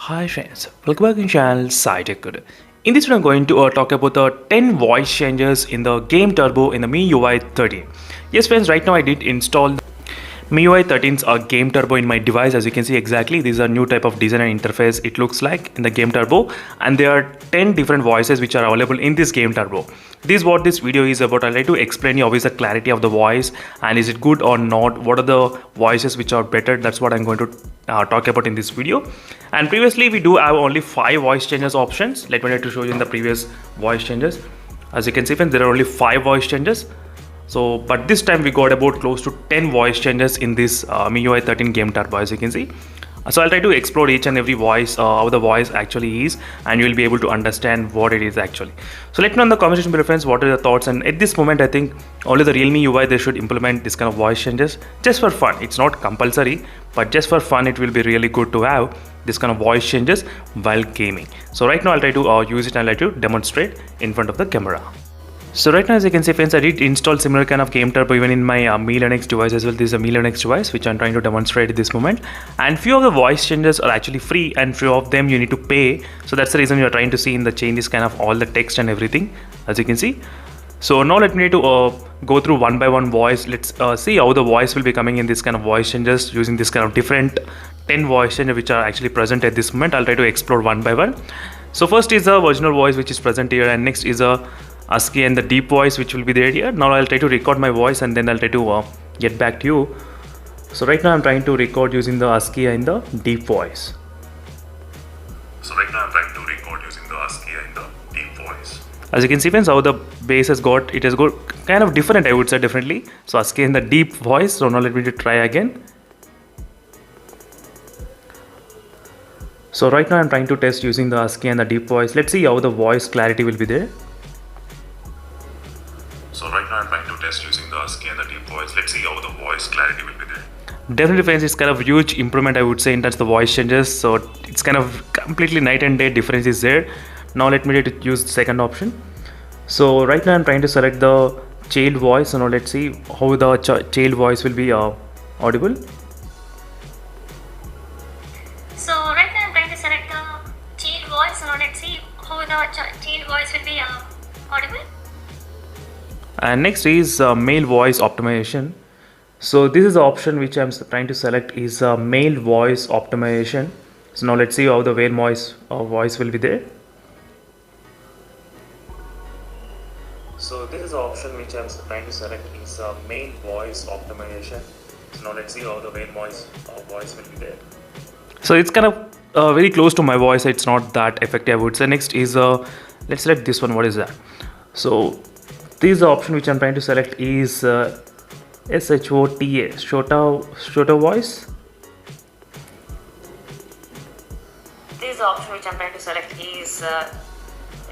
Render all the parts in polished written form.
Hi friends, welcome back to the channel SciTech Guru. In this video I'm going to talk about the 10 voice changes in the Game Turbo in the MIUI 13. Yes friends, right now I did install MIUI 13's Game Turbo in my device. As you can see exactly, this is a new type of design and interface it looks like in the Game Turbo, and there are 10 different voices which are available in this Game Turbo. This is what this video is about. I'll try to explain you how is the clarity of the voice and is it good or not, what are the voices which are better. That's what I'm going to talk about in this video. And previously we do have only 5 voice changes options. Let me try to show you in the previous voice changes. As you can see friends, there are only 5 voice changes. So, but this time we got about close to 10 voice changes in this MIUI 13 Game Turbo, as you can see. So I'll try to explore each and every voice, how the voice actually is, and you will be able to understand what it is actually. So let me know in the comment section below friends, what are your thoughts. And at this moment I think only the Realme UI they should implement this kind of voice changes just for fun. It's not compulsory, but just for fun it will be really good to have this kind of voice changes while gaming. So right now I'll try to use it and I'll try to demonstrate in front of the camera. So right now, as you can see friends, I did install similar kind of Game Turbo even in my Mi Linux device as well. This is a Mi Linux device which I'm trying to demonstrate at this moment, and few of the voice changes are actually free and few of them you need to pay. So that's the reason you're trying to see in the changes kind of all the text and everything, as you can see. So now let me go through one by one voice. Let's see how the voice will be coming in this kind of voice changes using this kind of different 10 voice changes which are actually present at this moment. I'll try to explore one by one. So first is a original voice which is present here, and next is a ASCII and the deep voice which will be there here. Now I'll try to record my voice and then I'll try to get back to you. So right now I'm trying to record using the ASCII and the deep voice. As you can see friends, how the bass has got, it has got kind of different, I would say differently. So ASCII and the deep voice. So now let me try again. So right now I'm trying to test using the ASCII and the deep voice. Let's see how the voice clarity will be there. Definitely friends, it's kind of huge improvement I would say in terms of the voice changes. So it's kind of completely night and day difference is there. Now let me use the second option. So right now I'm trying to select the child voice. So now let's see how the child voice will be audible. So right now I'm trying to select the child voice. So now let's see how the child voice will be audible. And next is male voice optimization. So this is the option which I'm trying to select is male voice optimization. So now let's see how the male voice will be there. So this is the option which I'm trying to select is male voice optimization. So now let's see how the male voice will be there. So it's kind of very close to my voice. It's not that effective I would say. Next is let's select this one. What is that? So this is the option which I'm trying to select is SHOTA, Shota voice. This is the option which I'm trying to select is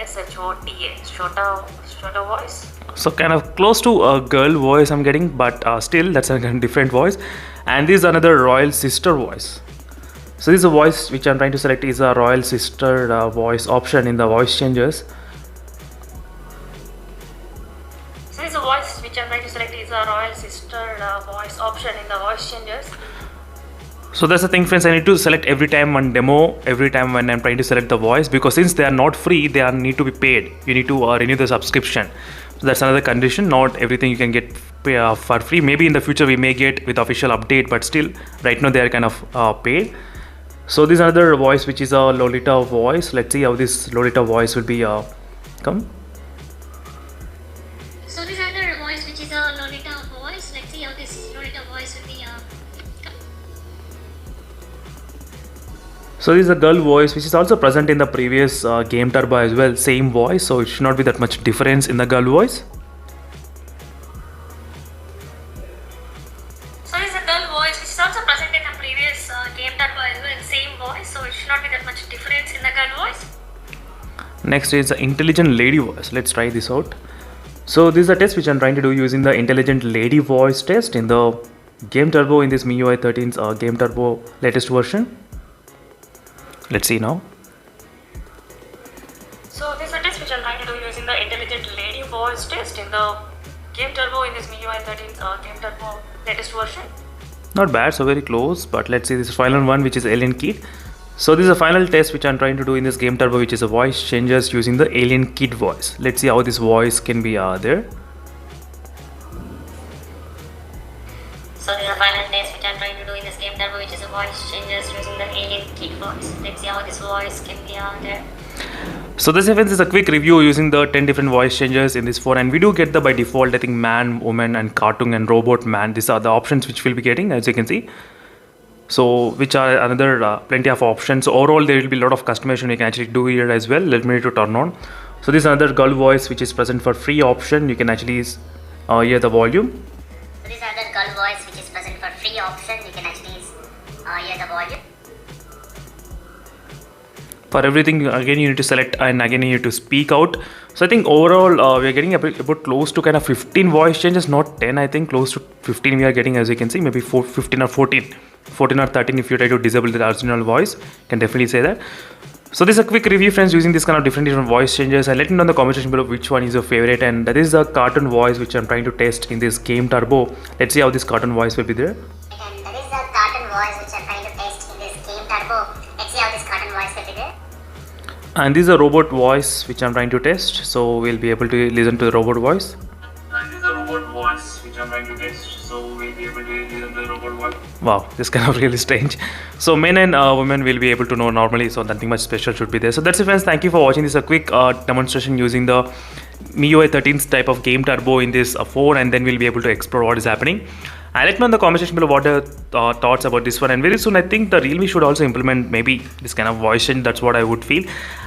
SHOTA, Shota voice. So kind of close to a girl voice I'm getting, but still that's a different voice. And this is another royal sister voice. So this is a voice which I'm trying to select is a royal sister voice option in the voice changes. So this is a voice which I'm trying to select is a royal sister voice option in the voice changes. So that's the thing friends, I need to select every time on demo, every time when I'm trying to select the voice, because since they are not free, they need to be paid. You need to renew the subscription. So that's another condition. Not everything you can get for free. Maybe in the future we may get with official update, but still right now they are kind of paid. So this is another voice which is a Lolita voice. Let's see how this Lolita voice will be come. So this is another voice which is a Lolita voice. Let's see how this Lolita voice will be So this is a girl voice which is also present in the previous Game Turbo as well. Same voice, so it should not be that much difference in the girl voice. So this is a girl voice which is also present in the previous Game Turbo as well. Same voice, so it should not be that much difference in the girl voice. Next is the intelligent lady voice. Let's try this out. So this is a test which I'm trying to do using the intelligent lady voice test in the Game Turbo in this MIUI 13's Game Turbo latest version. Let's see now. So this is a test which I'm trying to do using the intelligent lady voice test in the Game Turbo in this MIUI 13's Game Turbo latest version. Not bad, so very close, but let's see this final one which is Alien Key. So this is the final test which I'm trying to do in this Game Turbo, which is a voice changes using the Alien Kid voice. Let's see how this voice can be there. So this is the final test which I'm trying to do in this Game Turbo, which is a voice changes using the Alien Kid voice. Let's see how this voice can be there. So this event is a quick review using the 10 different voice changes in this phone, and we do get the by default I think man, woman and cartoon and robot man. These are the options which we'll be getting, as you can see. So which are another plenty of options. So overall there will be a lot of customization you can actually do here as well. Let me need to turn on. So this is another girl voice which is present for free option. You can actually hear the volume. So this is another girl voice which is present for free option. You can actually hear the volume. For everything again you need to select, and again you need to speak out. So I think overall we are getting about close to kind of 15 voice changes, not 10. I think close to 15 we are getting, as you can see, maybe 15 or 14 or 13 if you try to disable the original voice. Can definitely say that. So this is a quick review, friends, using this kind of different voice changes, and let me know in the comment section below which one is your favorite. And that is the cartoon voice which I'm trying to test in this Game Turbo. Let's see how this cartoon voice will be there. And that is the cartoon voice which I'm trying to test in this Game Turbo. Let's see how this cartoon voice will be there. And this is a robot voice which I'm trying to test, so we'll be able to listen to the robot voice. And this is a robot voice which I'm trying to test, so we'll be able to listen to the robot voice. Wow, this is kind of really strange. So men and women will be able to know normally, so nothing much special should be there. So that's it, friends. Thank you for watching this a quick demonstration using the MIUI 13's type of Game Turbo in this phone, and then we'll be able to explore what is happening. And let me know in the comment section below what are your thoughts about this one. And very soon I think the Realme should also implement maybe this kind of voice change. That's what I would feel.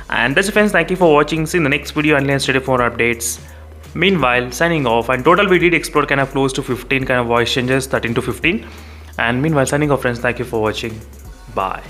And that's it, friends. Thank you for watching. See you in the next video, and stay tuned for more updates. Meanwhile, signing off. And total we did explore kind of close to 15 kind of voice changes, 13 to 15. And meanwhile, signing off, friends. Thank you for watching. Bye.